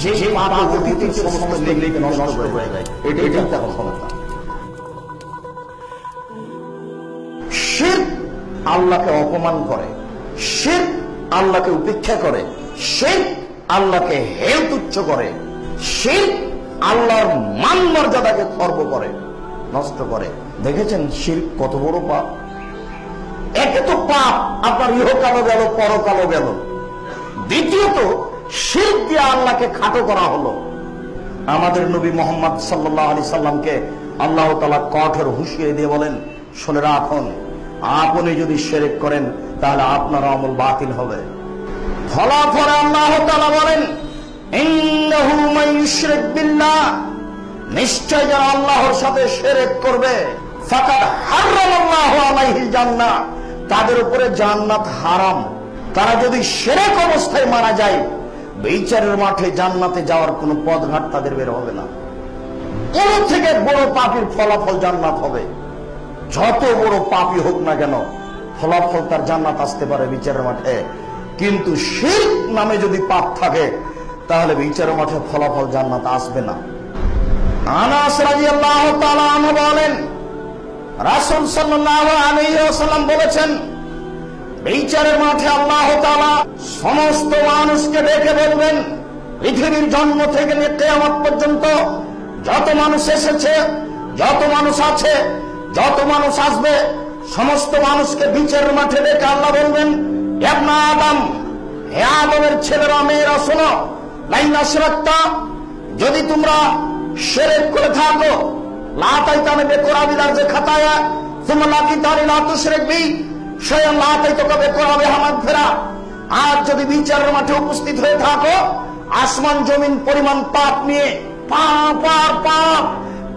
যে পাপ অতীতের সমস্ত নেকিকে নষ্ট করে দেয়, এটাই তার ক্ষমতা। শিরক আল্লাহকে অপমান করে, শিরক আল্লাহকে উপেক্ষা করে, শিরক আল্লাহকে হেয় তুচ্ছ করে, শিরক আল্লাহর মান মর্যাদাকে খর্ব করে, নষ্ট করে। দেখেছেন শিরক কত বড় পাপ? একে তো পাপ আপনার ইহকালও গেল, পরকালও গেল। দ্বিতীয়ত শিরক দিয়ে আল্লাহকে খাটো করা হলো। আমাদের নবী মুহাম্মদ সাল্লাল্লাহু আলাইহি সাল্লামকে আল্লাহ তাআলা কঠোর হুঁশিয়ারি দিয়ে বলেন, শুনে রাখুন, আপনি যদি শিরক করেন তাহলে আপনার আমল বাতিল হবে। ফলাফল আল্লাহ তাআলা বলেন, ইন্নাহু মান ইউশরিক বিল্লাহ, নিশ্চয় যারা আল্লাহর সাথে শিরক করবে, ফাকাদ হারামাল্লাহু আলাইহিল জান্নাহ, তাদের উপরে জান্নাত হারাম। তারা যদি শিরক অবস্থায় মারা যায়, বিচারের মাঠে জান্নাতে যাওয়ার কোনো পথঘাট তাদের বের হবে না। কোন থেকে বড় পাপীর ফলাফল জান্নাত হবে। যত বড় পাপী হোক না কেন, ফলাফল তার জান্নাত আসতে পারে বিচারের মাঠে। কিন্তু শিরক নামে যদি পাপ থাকে, তাহলে বিচারের মাঠে ফলাফল জান্নাত আসবে না। আনাস রাদিয়াল্লাহু তাআলা আনহু বলেন, রাসূল সাল্লাল্লাহু আলাইহি ওয়াসাল্লাম বলেছেন, বিচারের মাঠে আল্লাহ তাআলা সমস্ত মানুষকে ডেকে বলবেন, পৃথিবীর জন্ম থেকে নিয়ে কিয়ামত পর্যন্ত যত মানুষ এসেছে, যত মানুষ আছে, যত মানুষ আসবে, সমস্ত মানুষকে বিচারের মাঠে ডেকে আল্লাহ বলবেন, ইবনে আদম, হে আদমের ছেলেরা মেয়েরা শোনো, লাইন আশরাকতা, যদি তোমরা শিরক করে থাকো, লা তাইতানে বেকুরাবিলার যে খাতায়া সুম্মা লাকিতানি লা তুশরিক বি শাইআন লা তাইতাকা বেকুরাবি হামাদ ফেরা। আর যদি বিচারের মাঠে উপস্থিত হয়ে থাকো, আসমান জমিন পরিমাণ পাপ নিয়ে, পাপ আর পাপ,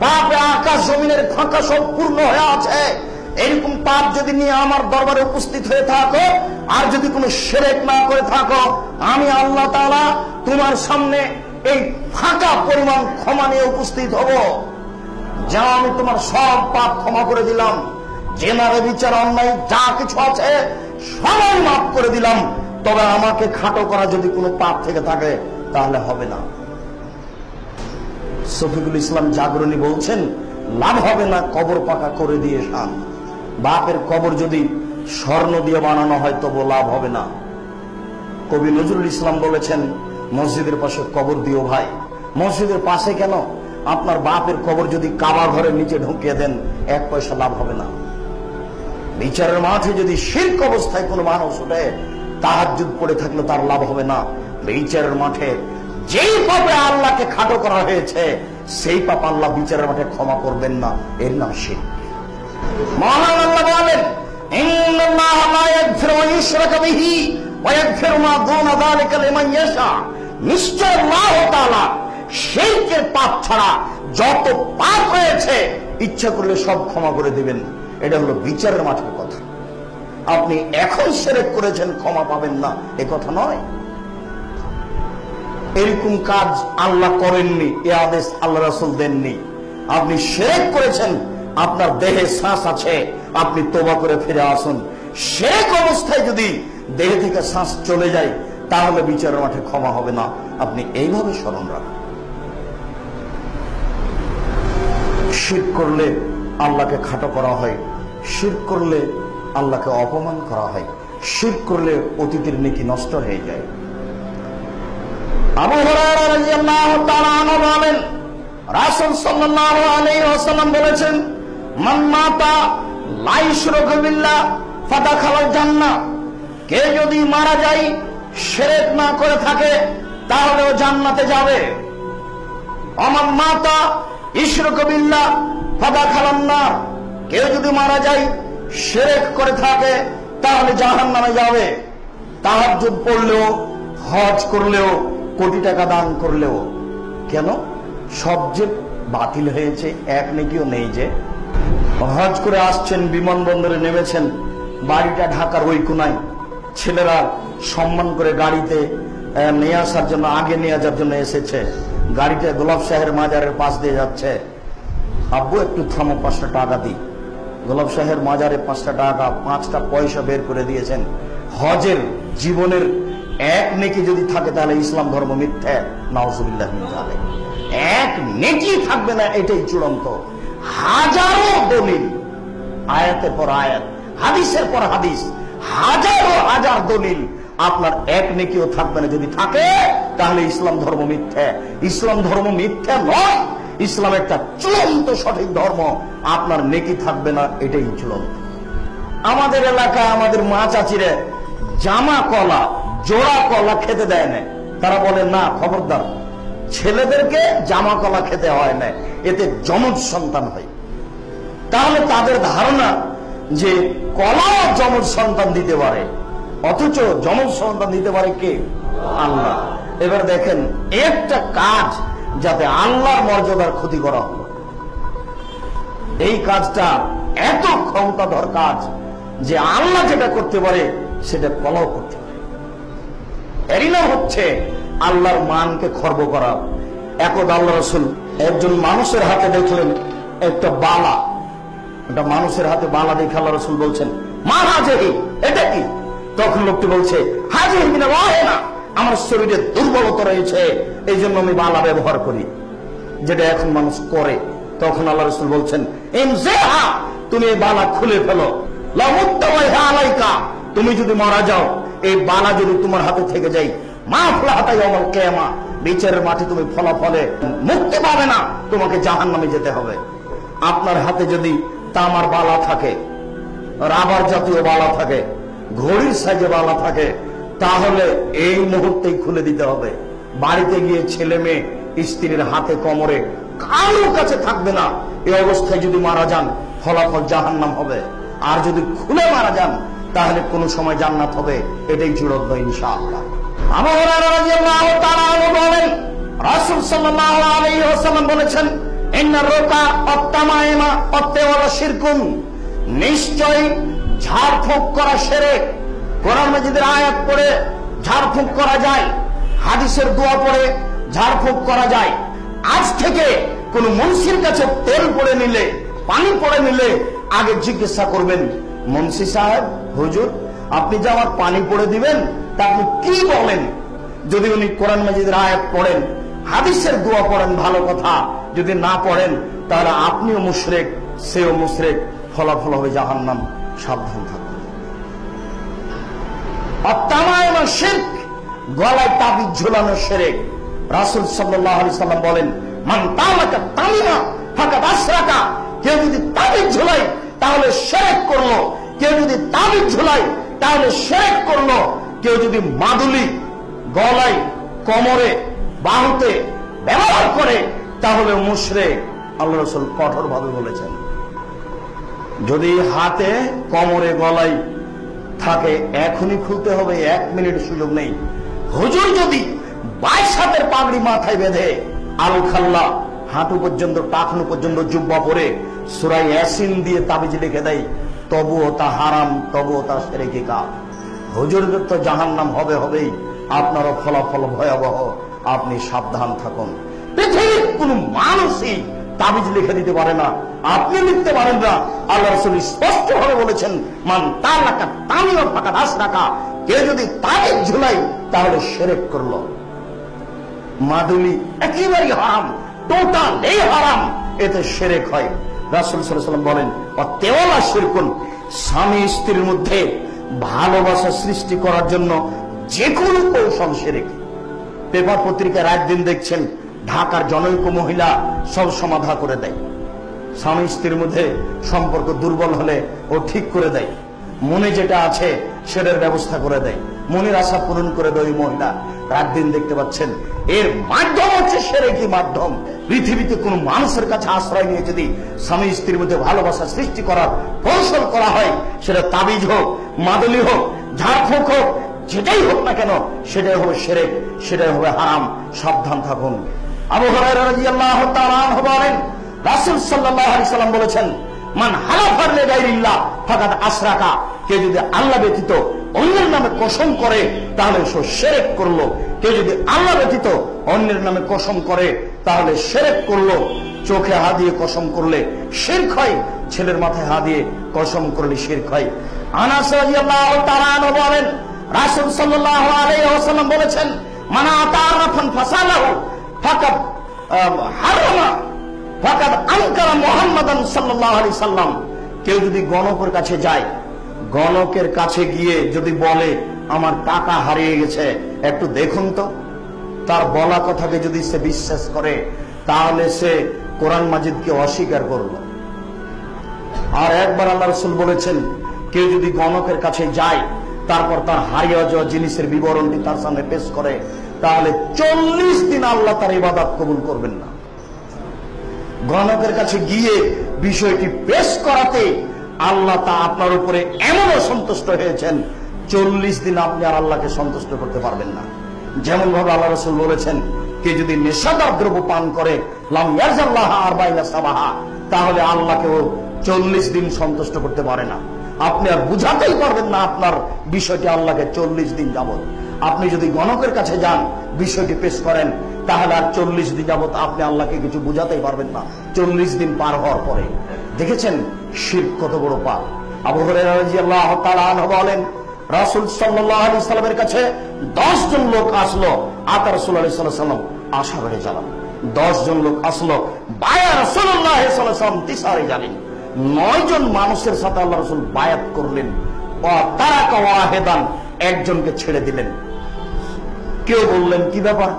পাপে আকাশ জমিনের ফাঁকা সব পূর্ণ হয়ে আছে, এরকম পাপ যদি নিয়ে আমার দরবারে উপস্থিত হয়ে থাকো, আর যদি কোনো শিরক না করে থাকো, আমি আল্লাহ তাআলা তোমার সামনে এই ফাঁকা পরিমাণ ক্ষমা নিয়ে উপস্থিত হব। যা আমি তোমার সব পাপ ক্ষমা করে দিলাম, জেনারে বিচার অন্যায় যা কিছু আছে সবাই মাফ করে দিলাম, তবে আমাকে খাটো করা যদি কোনো পাপ থেকে থাকে তাহলে হবে না। শফিকুল ইসলাম জাগরণী বলছেন, লাভ হবে না কবর পাকা করে দিয়ে শান। বাপের কবর যদি স্বর্ণ দিয়ে বানানো হয় তবু লাভ হবে না। কবি নজরুল ইসলাম বলেছেন, মসজিদের পাশে কবর দিও ভাই। মসজিদের পাশে কেন, আপনার বাপের কবর যদি কাবা ঘরের নিচে ঢুকিয়ে দেন, এক পয়সা লাভ হবে না। বিচারের মাঠে যদি শিরক অবস্থায় কোনো মানুষ ওঠে, তাহাজ্জুদ পড়ে থাকলে তার লাভ হবে না। বিচারের মাঠে যেই পাপে আল্লাহকে খাটো করা হয়েছে, সেই পাপ আল্লাহ বিচারের মাঠে ক্ষমা করবেন না, এর নাম শিরক। মহান আল্লাহ বলেন, ইন্নাল্লাহা লা ইয়াগফিরু আন ইউশরাকা বিহি ওয়া ইয়াগফিরু মা দুনা যালিকা লিমান ইয়াশা। নিশ্চয় আল্লাহ তাআলা শিরকের পাপ ছাড়া যত পাপ রয়েছে ইচ্ছা করলে সব ক্ষমা করে দিবেন। এটা হলো বিচারের মাঠের কথা। আপনি এখন শিরক করেছেন, ক্ষমা পাবেন না, এ কথা নয়। এরকম কাজ আল্লাহ করেননি, এ আদেশ আল্লাহ রাসূল দেননি। আপনি শিরক করেছেন, আপনার দেহে শ্বাস আছে, আপনি তওবা করে ফিরে আসুন। শিরক অবস্থায় যদি দেহ থেকে শ্বাস চলে যায়, তাহলে বিচারের মাঠে ক্ষমা হবে না। আপনি এইভাবে স্মরণ রাখুন। শিরক করলে আল্লাহকে খাটো করা হয়, শিরক করলে আল্লাহকে অপমান করা হয়, শিরক করলে অতীতের নেকি নষ্ট হয়ে যায়। আবু হুরায়রা রাদিয়াল্লাহু তাআলা আনহু বলেন, রাসূল সাল্লাল্লাহু আলাইহি ওয়াসাল্লাম বলেছেন, মান মাতা লা ইউশরিকু বিল্লাহ ফাদাখালাল জান্নাহ। কে যদি মারা যায় শিরক না করে থাকে, তাহলে ও জান্নাতে যাবে। আমান মাতা ইউশরিকু বিল্লাহ ফাদাখালান নার। কেউ যদি মারা যায় শিরক করে থাকে, তাহলে জাহান্নামে যাবে। তাহাজ্জুদ পড়লেও, হজ করলেও, কোটি টাকা দান করলেও। কেন? সব যে বাতিল হয়েছে, এক নেকিও নেই। যে হজ করে আসছেন, বিমানবন্দরে নেমেছেন, বাড়িটা ঢাকার ওই কোনায়, ছেলেরা সম্মান করে গাড়িতে নিয়ে আসার জন্য, আগে নিয়ে যাওয়ার জন্য এসেছে, গাড়িটা গোলাপ শাহের মাজারের পাশ দিয়ে যাচ্ছে। আব্বু একটু থামো, 5টা টাকা দিই। গোলাপ শাহের মাজারে 5টা টাকা, 5টা পয়সা বের করে দিয়েছেন। হজের জীবনের এক নেকি যদি থাকে তাহলে ইসলাম ধর্ম মিথ্যা, নাউজুবিল্লাহ মিন যালিক। এক নেকি থাকবে না, এটাই চূড়ান্ত। হাজারো দলিল, আয়াতের পর আয়াত, হাদিসের পর হাদিস, হাজারো হাজার দলিল, আপনার এক নেকিও থাকবে না। যদি থাকে তাহলে ইসলাম ধর্ম মিথ্যা। ইসলাম ধর্ম মিথ্যা নয়, ইসলাম একটা চূড়ান্ত সঠিক ধর্ম। আপনার নেকি থাকবে না, এটাই চূড়ান্ত। আমাদের এলাকায় আমাদের মা চাচিরে জামা কলা, জোড়া কলা খেতে দেয় না। তারা বলে না, খবরদার, ছেলেদেরকে জামা কলা খেতে হয় না, এতে যমজ সন্তান হয়। তাহলে তাদের ধারণা যে কলাও যমজ সন্তান দিতে পারে, অথচ যমজ সন্তান দিতে পারে কে? আল্লাহ। এবার দেখেন, একটা কাজ যাতে আল্লাহর মর্যাদার ক্ষতি করা হলো, এই কাজটা এত ক্ষমতাধর কাজ যে আল্লাহ যেটা করতে পারে সেটা কলাও করতে পারে। এরই নাম হচ্ছে আল্লাহর মানকে খর্ব করা। একদা আল্লাহ রাসূল একজন মানুষের হাতে দেখলেন একটা বালা, একটা মানুষের হাতে বালা দেখে আল্লাহ রাসূল বলছেন, মা হাজিহি, এটা কি? তখন লোকটি বলছে, হাজিহি মিনা ওয়াহিনা, আমার শরীরে দুর্বলতা রয়েছে, এই জন্য আমি বালা ব্যবহার করি, যেটা এখন মানুষ করে। তখন আল্লাহ রাসূল বলছেন, ইনজিহা, তুমি এই বালা খুলে ফেলো, লা মুত্তাওয়াইহা আলাইকা, তুমি যদি মারা যাও, এই বালা যদি তোমার হাতে থেকে যায়, মা ফুলাহাতা ইয়াউমাল কিয়ামা, বিচারের মাঠে তুমি ফলাফলে মুক্তি পাবে না, তোমাকে জাহান্নামে যেতে হবে। আপনার হাতে যদি তামার বালা থাকে, রাবার জাতীয় বালা থাকে, ঘড়ির সাইজে বালা থাকে, তাহলে এই মুহূর্তেই খুলে দিতে হবে। বাড়িতে গিয়ে ছেলে মেয়ে, স্ত্রীর হাতে, কোমরে, কারোর কাছে থাকবে না। এই অবস্থায় যদি মারা যান, ফলাফল জাহান্নাম হবে। আর যদি খুলে মারা যান, তাহলে কোন সময় জান্নাত হবে, এটাই চূড়ান্ত ইনশাআল্লাহ। আবু হুরায়রা রাদিয়াল্লাহু তাআলা আনহু বলেন, রাসূল সাল্লাল্লাহু আলাইহি ওয়াসাল্লাম বলেছেন, ইন্নার রুকা ওয়াত-তামাইমা ওয়াত-তাওয়ালা শিরকুন, নিশ্চয়ই ঝাড়ফুঁক করা শিরক। কোরআন মাজিদের আয়াত পড়ে ঝাড়ফুঁক করা যায়, হাদিসের দোয়া পড়ে ঝাড়ফুঁক করা যায়। আজ থেকে কোন মুন্সির কাছে তেল পড়ে নিলে, পানি পড়ে নিলে আগে জিজ্ঞাসা করবেন, মুন্সি সাহেব, হুজুর, আপনি যে আমার পানি পড়ে দিবেন তা আপনি কি বলেন? যদি উনি কোরআন মাজিদের আয়াত পড়েন, হাদিসের দোয়া পড়েন, ভালো কথা। যদি না পড়েন, তাহলে আপনিও মুশরিক, সেও মুশরিক, ফলাফল হবে জাহান্নাম। সাবধান থাকুন। আত-তামাইমা শিরক, গলায় তাবিজ ঝুলানো শিরক। রাসূল সাল্লাল্লাহু আলাইহি সাল্লাম বলেন, মান তালাকা তামিমা ফাকাদ আশরাকা, কেউ যদি তাবিজ ঝুলায় তাহলে শিরক করলো। কেউ যদি তাবিজ ঝুলায় তাহলে শিরক করলো। কেউ যদি মাদুলি গলায়, কোমরে, বাহুতে ব্যবহার করে তাহলে মুশরিক। আল্লাহ রাসূল কঠোর ভাবে বলেছেন। যদি হাতে, কোমরে, গলায় থাকে, এখনই খুলতে হবে, 1 মিনিট সুযোগ নেই। হুজুর যদি 22 হাতের পাগড়ি মাথায় বেঁধে, আল খাল্লা হাঁটু পর্যন্ত, টাকনু পর্যন্ত জুব্বা পরে সূরা ইয়াসিন দিয়ে তাবিজ লিখে দেয়, তবুও তা হারাম, তবুও তা শিরকি কাজ। হুজুরদের তো জাহান্নাম হবে, হবেই। আপনারও ফলাফল ভয়াবহ। আপনি সাবধান থাকুন। পৃথিবীর কোন মানুষই তাবিজ লিখে দিতে পারে না, আপনি লিখতে পারেন না। আল্লাহ রাসূল স্পষ্ট ভাবে বলেছেন, মান তালাকা তামিমা ফাকাদ আশরাকা, কেউ যদি তাবিজ ঝুলাই তাহলে শিরক করলো। মাদুলি একেবারেই হারাম, টোটাল এই হারাম, এতে শিরক হয়। রাসূল সাল্লাল্লাহু আলাইহি ওয়াসাল্লাম বলেন, ওয়াত-তাওয়ালা শিরকুন, স্বামী স্ত্রীর মধ্যে ভালোবাসা সৃষ্টি করার জন্য যে কোনো কৌশল শিরক। পেপার পত্রিকা রাত দিন দেখছেন, ঢাকার জনৈক মহিলা সব সমাধা করে দেয়। স্বামী স্ত্রীর মধ্যে সম্পর্ক দুর্বল হলে ও ঠিক করে দেয়, মনে যেটা আছে সেটার ব্যবস্থা করে দেয়, মনের আশা পূরণ করে দেয় ওই মহিলা। রাত দিন দেখতে পাচ্ছেন, এর মাধ্যম হচ্ছে শিরকি মাধ্যম। পৃথিবীতে কোন মানুষের কাছে আশ্রয় নিয়ে যদি স্বামী স্ত্রীর মধ্যে ভালোবাসা সৃষ্টি করার কৌশল করা হয়, সেটা তাবিজ হোক, মাদুলি হোক, ঝাড়ফুঁক হোক, যেটাই হোক না কেন, সেটাই হবে শিরক, সেটাই হবে হারাম। সাবধান থাকুন। আবু হুরায়রা রাদিয়াল্লাহু তাআলা আনহু বলেন, রাসূল সাল্লাল্লাহু আলাইহি সাল্লাম বলেছেন, মান হালাফা লিগাইরিল্লাহ ফাকাদ আশরাকা, কেউ যদি আল্লাহ ব্যতীত অন্যের নামে কসম করে তাহলে সে শিরক করলো। কেউ যদি আল্লাহ ব্যতীত অন্যের নামে কসম করে তাহলে শিরক করলো। চোখে হাত দিয়ে কসম করলে শিরক হয়, ছেলের মাথায় হাত দিয়ে কসম করলে শিরক হয়। আনাস রাদিয়াল্লাহু তাআলা আনহু বলেন, রাসূল সাল্লাল্লাহু আলাইহি ওয়াসাল্লাম বলেছেন, মান আতারাফান ফাসালাহু ফাকাদ হারামা ফাকাদ আনকারা মুহাম্মাদান সাল্লাল্লাহু আলাইহি সাল্লাম। কেউ যদি গণকের কাছে যায়, গণকের কাছে গিয়ে যদি বলে আমার টাকা হারিয়ে গেছে, একটু দেখুন তো, তার বলা কথাকে যদি সে বিশ্বাস করে, তাহলে সে কোরআন মাজিদকে অস্বীকার করল। আর একবার আল্লাহ রাসূল বলেছেন, কেউ যদি গণকের কাছে যায়, তারপর তার হারিয়ে যাওয়া জিনিসের বিবরণটি তার সামনে পেশ করে, তাহলে 40 দিন আল্লাহ তার ইবাদত কবুল করবেন না। গণকের কাছে গিয়ে বিষয়টি পেশ করাতে আল্লাহ তা আপনার উপরে এমন অসন্তুষ্ট হয়েছেন, 40 দিন আপনি আর আল্লাহকে সন্তুষ্ট করতে পারবেন না। যেমন ভাবে আল্লাহ রাসূল বলেছেন, কে যদি নেশাদার দ্রব্য পান করে লাম ইয়ারজাল্লাহ আরবাইনা সাবাহা, তাহলে আল্লাহকেও 40 দিন সন্তুষ্ট করতে পারে না। আপনি আর বুঝাতেই পারবেন না আপনার বিষয়টি আল্লাহকে 40 দিন যাবত। আপনি যদি গণকের কাছে যান, বিষয়টি পেশ করেন, তাহলে আর 40 দিন যাবত আপনি আল্লাহকে কিছু বুঝাতেই পারবেন না। 40 দিন পার হওয়ার পরে দেখেছেন শিরক কত বড় পাপ। আবু হুরায়রা রাদিয়াল্লাহু তাআলা আনহু বলেন, রাসূল সাল্লাল্লাহু আলাইহি সাল্লামের কাছে 10 জন লোক আসলো। আতা রাসূলুল্লাহ সাল্লাল্লাহু আলাইহি সাল্লাম আশা বেড়ে গেলাম। 10 জন লোক আসলো, বায়া রাসূলুল্লাহ সাল্লাল্লাহু আলাইহি সাল্লাম তিসারে জানেন। 9 জন মানুষের সাথে আল্লাহ রাসূল বায়াত করলেন। তারাকা ওয়াহিদান, একজনকে ছেড়ে দিলেন। কেউ বললেন কি ব্যাপার,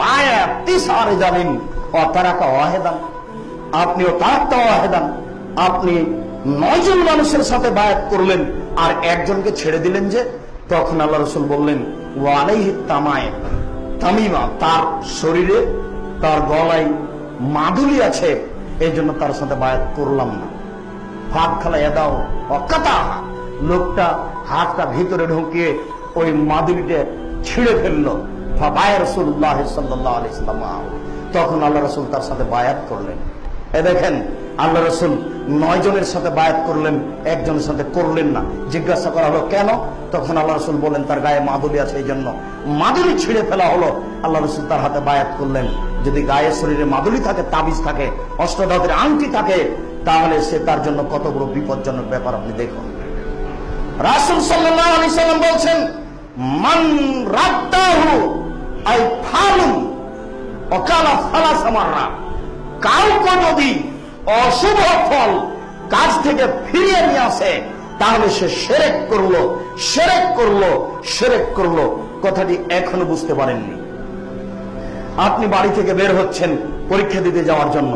বায়াত তিসারে জানেন ও তারাকা ওয়াহিদান, আপনিও তারাকা ওয়াহিদান, আপনি 9 জন মানুষের সাথে বায়াত করলেন আর একজনকে ছেড়ে দিলেন যে? তখন আল্লাহ রাসূল বললেন, ওয়া আলাইহি তামায়ে তামিমা, তার শরীরে তার গলায় মাদুলি আছে, এই জন্য তার সাথে বায়াত করলাম না। হাত খালা এদাও অকাতা, লোকটা হাতটা ভিতরে ঢুকিয়ে ওই মাদুলিটা ছিঁড়ে ফেললো। ফাবায়া রাসূলুল্লাহ সাল্লাল্লাহু আলাইহি ওয়াসাল্লাম, তখন আল্লাহ রাসূল তার সাথে বায়াত করলেন। এ দেখেন, আল্লাহ রাসূল 9 জনের সাথে বায়াত করলেন, একজনের সাথে করলেন না। জিজ্ঞাসা করা হলো কেন? তখন আল্লাহ রাসূল বলেন, তার গায়ে মাদুলি আছে, এই জন্য মাদুলি ছিঁড়ে ফেলা হলো। আল্লাহ রাসূল তার হাতে বায়াত করলেন। যদি গায়ে শরীরে মাদুলি থাকে, তাবিজ থাকে, অষ্টধাতুর আংটি থাকে, তাহলে সে তার জন্য কত বড় বিপজ্জনক ব্যাপার আপনি দেখুন। রাসূল সাল্লাল্লাহু আলাইহি সাল্লাম বলছেন, মান রাদ্দাহু আই ফালুন ওয়াকালা সালাসা মাররা, কাউকে যদি অশুভ ফল কাজ থেকে ফিরিয়ে নিয়ে আসে, তাহলে সে শিরক করলো, শিরক করলো, শিরক করলো। কথাটি এখনো বুঝতে পারেননি। আপনি বাড়ি থেকে বের হচ্ছেন পরীক্ষা দিতে যাওয়ার জন্য,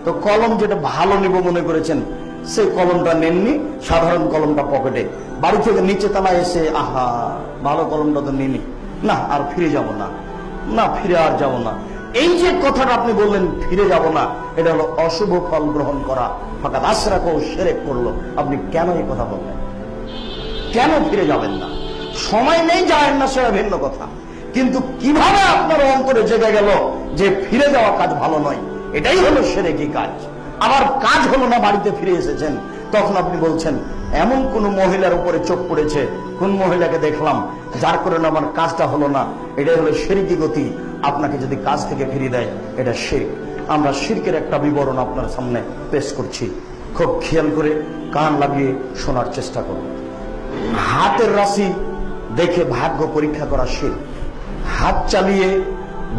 তো কলম যেটা ভালো নিব মনে করেছেন, সেই কলমটা নেননি, সাধারণ কলমটা পকেটে। বাড়ি থেকে নিচে তলায় এসে, আহা ভালো কলমটা তো নিনি, না আর ফিরে যাব না, না ফিরে আর যাব না। এই যে কথাটা আপনি বললেন ফিরে যাব না, এটা হলো অশুভ ফল গ্রহণ করা, ফাকাদ আশরাকা, শিরক করলো। আপনি কেন এই কথা বললেন? কেন ফিরে যাবেন না? সময় নেই, যাবেন না, সেটা ভিন্ন কথা, কিন্তু কিভাবে আপনার অন্তরে জেগে গেল যে ফিরে যাওয়া কাজ ভালো নয়? এটাই হলো শিরকি কাজ। আবার কাজ হলো না, বাড়িতে ফিরে এসেছেন, তখন আপনি বলছেন এমন কোন মহিলার উপরে চোখ পড়েছে, কোন মহিলাকে দেখলাম, যার কারণে আমার কাজটা হলো না। এটাই হলো শিরকি গতি। আপনাকে যদি কাজ থেকে ফিরিয়ে দেয়, এটা শিরক। আমরা শিরকের একটা বিবরণ আপনার সামনে পেশ করছি, খুব খেয়াল করে কান লাগিয়ে শোনার চেষ্টা করুন। হাতের রাশি দেখে ভাগ্য পরীক্ষা করা শিরক। হাত চালিয়ে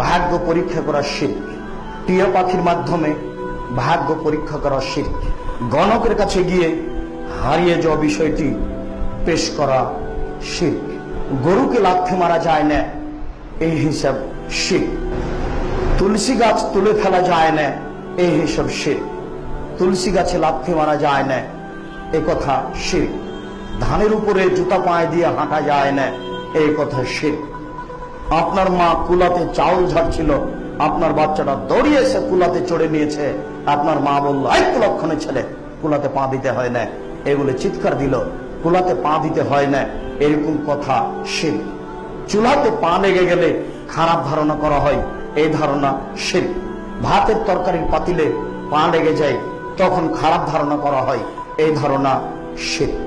ভাগ্য পরীক্ষা করা শিরক। টিয়া পাখির মাধ্যমে ভাগ্য পরীক্ষা করা শিরক। গণকের কাছে গিয়ে হারিয়ে যাওয়া বিষয়টি পেশ করা শিরক। গরুকে লাথি মারা যায় না, এই হিসাব শিরক। তুলসী গাছ তুলে ফেলা যায় না, এই হিসাব শিরক। তুলসী গাছে লাথি মারা যায় না, এ কথা শিরক। ধানের উপরে জুতা পায়ে দিয়ে হাঁটা যায় না, এই কথা শিরক। আপনার মা কুলাতে চাউল ঝাড়ছিল, আপনার বাচ্চাটা দৌড়িয়ে এসে কুলাতে চড়ে নিয়েছে, আপনার মা বলল, এই কুলক্ষণে ছেলে, কুলাতে পা দিতে হয় না, এগুলো চিৎকার দিল, কুলাতে পা দিতে হয় না, এরকম কথা শিরক। চুলাতে পা লেগে গেলে খারাপ ধারণা করা হয়, এই ধারণা শিরক। ভাতের তরকারির পাতিলে পা লেগে যায়, তখন খারাপ ধারণা করা হয়, এই ধারণা শিরক।